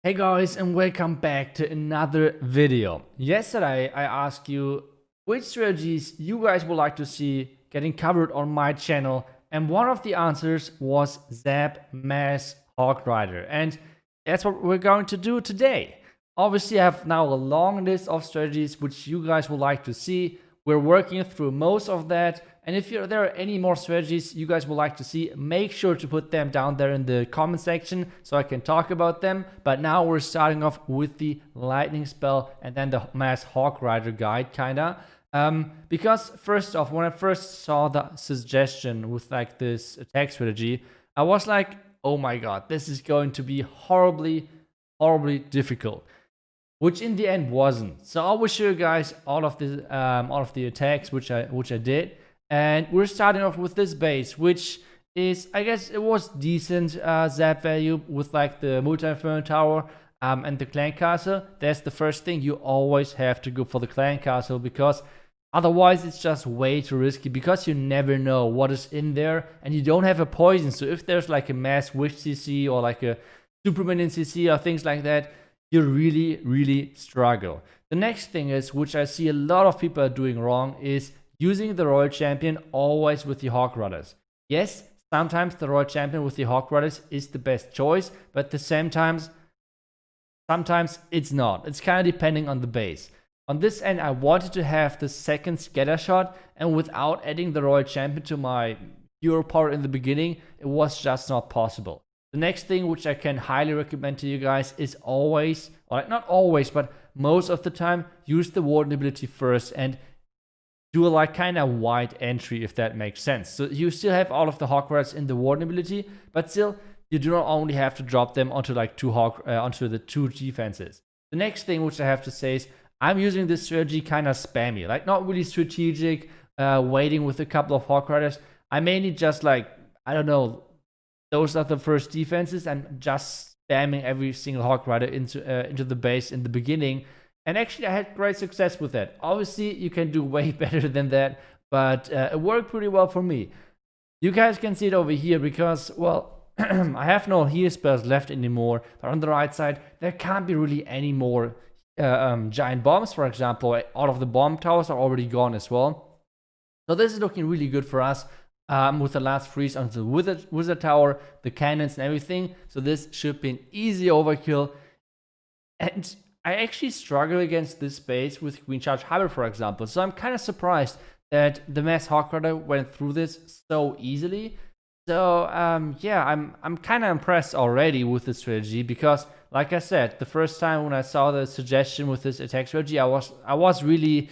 Hey guys, and welcome back to another video. Yesterday I asked you which strategies you guys would like to see getting covered on my channel, and one of the answers was Zap Mass Hogrider, and that's what we're going to do today. Obviously I have now a long list of strategies which you guys would like to see. We're working through most of that, and if there are any more strategies you guys would like to see, make sure to put them down there in the comment section so I can talk about them. But now we're starting off with the lightning spell and then the mass Hogrider guide kinda. Because first off, when I first saw the suggestion with like this attack strategy, I was like, oh my god, this is going to be horribly difficult, which in the end wasn't. So I will show you guys all of the attacks which I did, and we're starting off with this base, which is, I guess it was decent zap value with like the multi-inferno tower and the clan castle. That's the first thing. You always have to go for the clan castle because otherwise it's just way too risky, because you never know what is in there and you don't have a poison. So if there's like a mass wish CC or like a Superman in CC or things like that, you really struggle. The next thing is, which I see a lot of people are doing wrong, is using the Royal Champion always with the Hogriders. Yes, sometimes the Royal Champion with the Hogriders is the best choice, but at the same time, sometimes it's not. It's kind of depending on the base. On this end, I wanted to have the second scatter shot, and without adding the Royal Champion to my hero power in the beginning, it was just not possible. The next thing which I can highly recommend to you guys is always, or not always, but most of the time, use the Warden ability first and do a like kind of wide entry, if that makes sense. So you still have all of the Hogwarts in the Warden ability, but still you do not only have to drop them onto like onto the two defenses. The next thing which I have to say is I'm using this strategy kind of spammy, like not really strategic, waiting with a couple of Hogriders. I mainly just like, I don't know, those are the first defenses, and just spamming every single Hogrider into the base in the beginning. And actually, I had great success with that. Obviously, you can do way better than that, but it worked pretty well for me. You guys can see it over here because, well, I have no heal spells left anymore. But on the right side, there can't be really any more giant bombs, for example. All of the bomb towers are already gone as well. So this is looking really good for us. With the last freeze on the wizard tower, the cannons and everything. So this should be an easy overkill. And I actually struggle against this base with Queen Charge Hybrid, for example. So I'm kind of surprised that the Mass Hogrider went through this so easily. So yeah, I'm kind of impressed already with the strategy, because like I said, the first time when I saw the suggestion with this attack strategy, I was really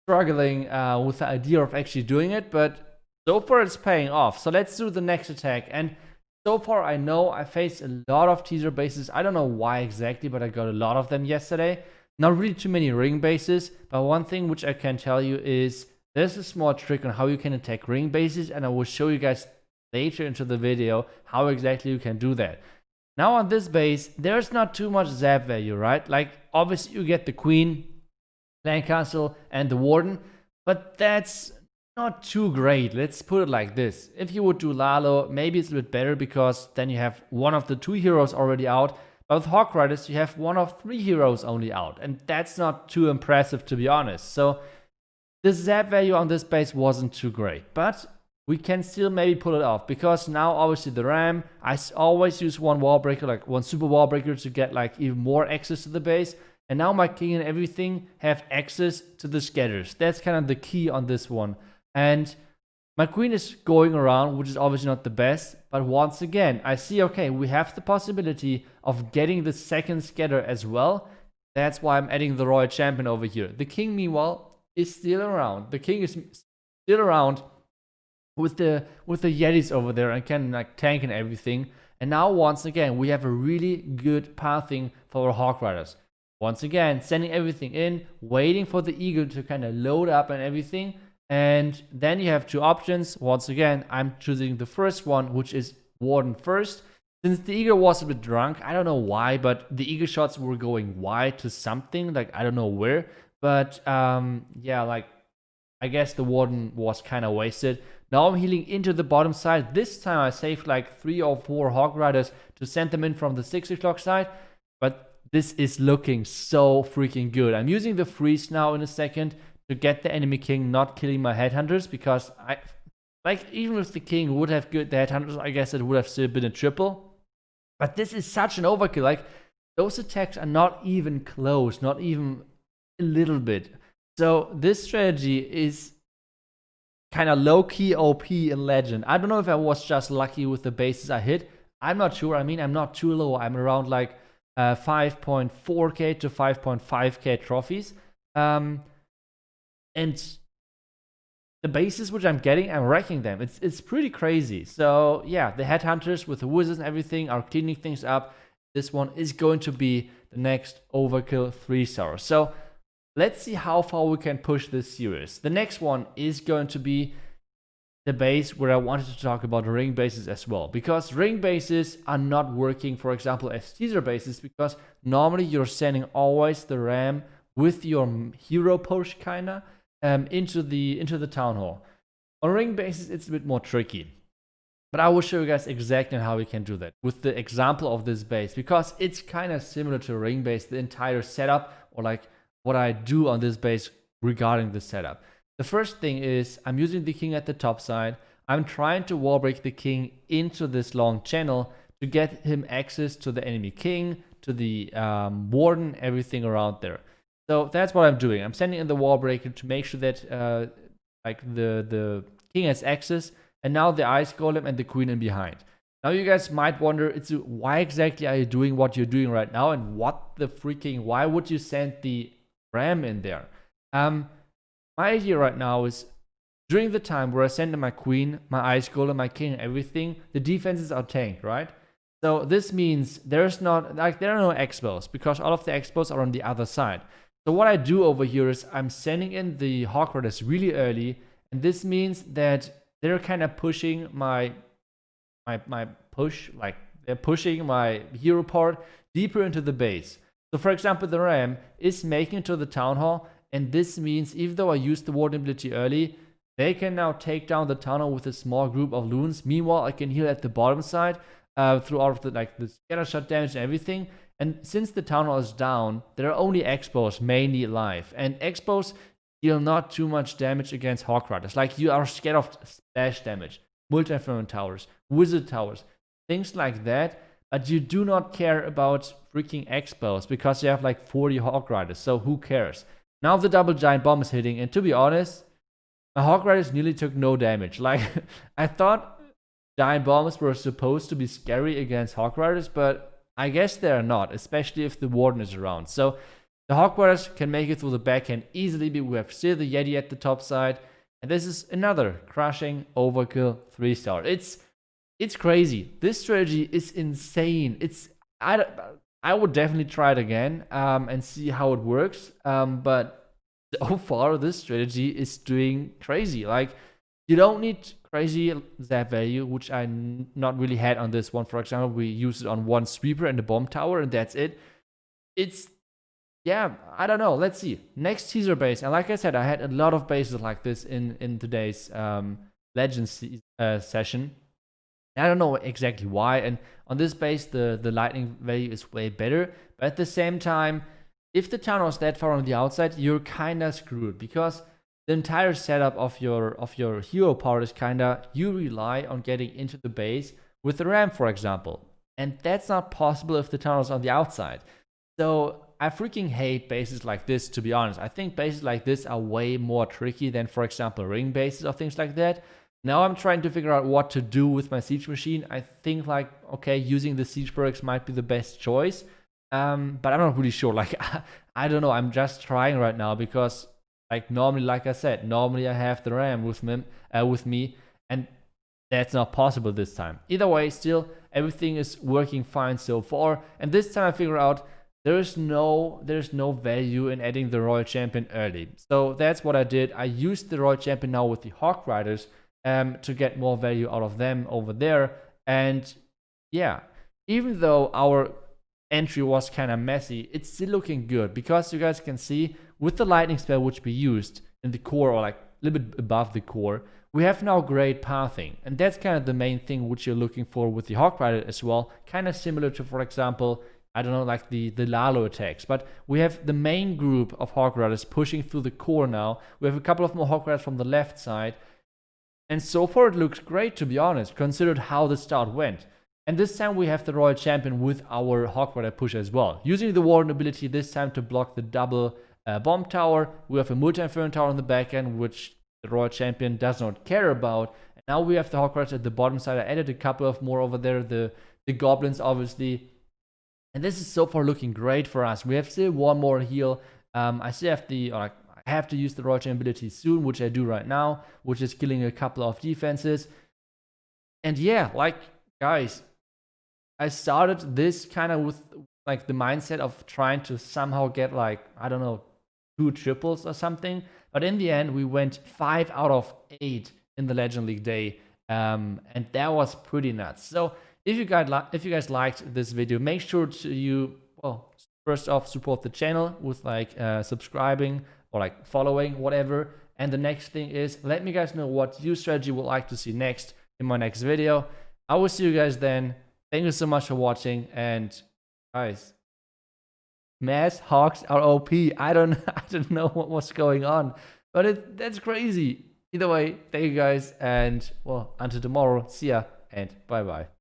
struggling with the idea of actually doing it, but so far it's paying off. So let's do the next attack. And so far I know I faced a lot of teaser bases. I don't know why exactly, but I got a lot of them yesterday. Not really too many ring bases, but one thing which I can tell you is there's a small trick on how you can attack ring bases, and I will show you guys later into the video how exactly you can do that. Now on this base, there's not too much zap value, right? Like obviously you get the Queen, Clan Castle, and the Warden, but that's not too great. Let's put it like this. If you would do Lalo, maybe it's a bit better, because then you have one of the two heroes already out. But with Hogriders, you have one of three heroes only out, and that's not too impressive, to be honest. So the zap value on this base wasn't too great, but we can still maybe pull it off, because now obviously the Ram, I always use one wall breaker, like one super wall breaker, to get like even more access to the base. And now my king and everything have access to the scatters. That's kind of the key on this one. And my queen is going around, which is obviously not the best. But once again, I see, okay, we have the possibility of getting the second scatter as well. That's why I'm adding the Royal Champion over here. The king, meanwhile, is still around. The king is still around with the Yetis over there and can like tank and everything. And now once again, we have a really good pathing for our Hogriders. Once again, sending everything in, waiting for the eagle to kind of load up and everything. And then you have two options. Once again, I'm choosing the first one, which is Warden first. Since the eagle was a bit drunk, I don't know why, but the eagle shots were going wide to something, like I don't know where. But yeah, like I guess the Warden was kind of wasted. Now I'm healing into the bottom side. This time I saved like 3 or 4 Hogriders to send them in from the 6 o'clock side. but this is looking so freaking good. I'm using the freeze now in a second to get the enemy king not killing my headhunters, because even if the king would have killed the headhunters, I guess it would have still been a triple. But this is such an overkill. Like, those attacks are not even close, not even a little bit. So this strategy is kind of low-key OP in Legend. I don't know if I was just lucky with the bases I hit. I'm not sure. I mean, I'm not too low. I'm around like 5.4k to 5.5k trophies. And the bases which I'm getting, I'm wrecking them. It's pretty crazy. So yeah, the headhunters with the wizards and everything are cleaning things up. This one is going to be the next overkill 3-star. So let's see how far we can push this series. The next one is going to be the base where I wanted to talk about ring bases as well, because ring bases are not working, for example, as teaser bases, because normally you're sending always the ram with your hero push kinda into the town hall. On ring bases, it's a bit more tricky. But I will show you guys exactly how we can do that with the example of this base, because it's kind of similar to ring base, the entire setup, or like what I do on this base regarding the setup. The first thing is I'm using the king at the top side. I'm trying to wall break the king into this long channel to get him access to the enemy king, to the warden, everything around there. So that's what I'm doing. I'm sending in the wall breaker to make sure that like the king has access. And now the ice golem and the queen in behind. Now you guys might wonder, why exactly are you doing what you're doing right now, and why would you send the ram in there? My idea right now is, during the time where I send in my queen, my ice golem, my king, everything, the defenses are tanked, right? So this means there are no expos, because all of the expos are on the other side. So what I do over here is I'm sending in the Hogriders really early, and this means that they're kind of pushing my push, like they're pushing my hero part deeper into the base. So for example, the ram is making it to the town hall, and this means even though I used the warden ability early, they can now take down the town hall with a small group of loons. Meanwhile, I can heal at the bottom side through all of the scatter shot damage and everything. And since the town hall is down, there are only expos mainly alive, and expos deal not too much damage against Hogriders. Like, you are scared of splash damage, multi-inferno towers, wizard towers, things like that. But you do not care about freaking expos, because you have like 40 Hogriders, so who cares? Now the double giant bomb is hitting, and to be honest, my Hogriders nearly took no damage. Like, I thought giant bombs were supposed to be scary against Hogriders, but I guess they're not, especially if the warden is around. So the Hogriders can make it through the backhand easily, but we have still the Yeti at the top side. And this is another crushing overkill 3-star. It's crazy. This strategy is insane. I would definitely try it again and see how it works. But so far, this strategy is doing crazy. Like, you don't need crazy zap value, which I not really had on this one. For example, we used it on one sweeper and the bomb tower, and that's it. Yeah, I don't know. Let's see. Next teaser base. And like I said, I had a lot of bases like this in today's Legends session. I don't know exactly why. And on this base, the lightning value is way better. But at the same time, if the town was that far on the outside, you're kind of screwed. Because the entire setup of your hero part is kind of, you rely on getting into the base with the ram, for example. And that's not possible if the town is on the outside. So I freaking hate bases like this, to be honest. I think bases like this are way more tricky than, for example, ring bases or things like that. Now I'm trying to figure out what to do with my siege machine. I think, like, okay, using the siege perks might be the best choice. But I'm not really sure. Like, I don't know. I'm just trying right now because, like, normally, like I said, normally I have the ram with me, and that's not possible this time. Either way, still, everything is working fine so far. And this time I figure out there's no value in adding the Royal Champion early. So that's what I did. I used the Royal Champion now with the Hogriders to get more value out of them over there. And yeah, even though our entry was kind of messy, it's still looking good, because you guys can see with the lightning spell which we used in the core, or like a little bit above the core, we have now great pathing. And that's kind of the main thing which you're looking for with the Hogrider as well. Kind of similar to, for example, I don't know, like the Lalo attacks. But we have the main group of Hogriders pushing through the core now. We have a couple of more Hogriders from the left side. And so far it looks great, to be honest, considered how the start went. And this time we have the Royal Champion with our Hogrider push as well. Using the Warden ability this time to block the double bomb tower. We have a multi-inferno tower on the back end, which the Royal Champion does not care about. And now we have the Hogriders at the bottom side. I added a couple of more over there, the Goblins obviously. And this is so far looking great for us. We have still one more heal. I still have I have to use the Royal Champion ability soon, which I do right now, which is killing a couple of defenses. And yeah, like, guys, I started this kind of with like the mindset of trying to somehow get like, I don't know, 2 triples or something. But in the end, we went 5 out of 8 in the Legend League day. And that was pretty nuts. So if you guys liked this video, make sure to first off, support the channel with like subscribing or like following, whatever. And the next thing is, let me guys know what your strategy would like to see next in my next video. I will see you guys then. Thank you so much for watching, and guys, Mass Hogs are OP. I don't know what was going on, but that's crazy. Either way, thank you guys, and well, until tomorrow, see ya and bye bye.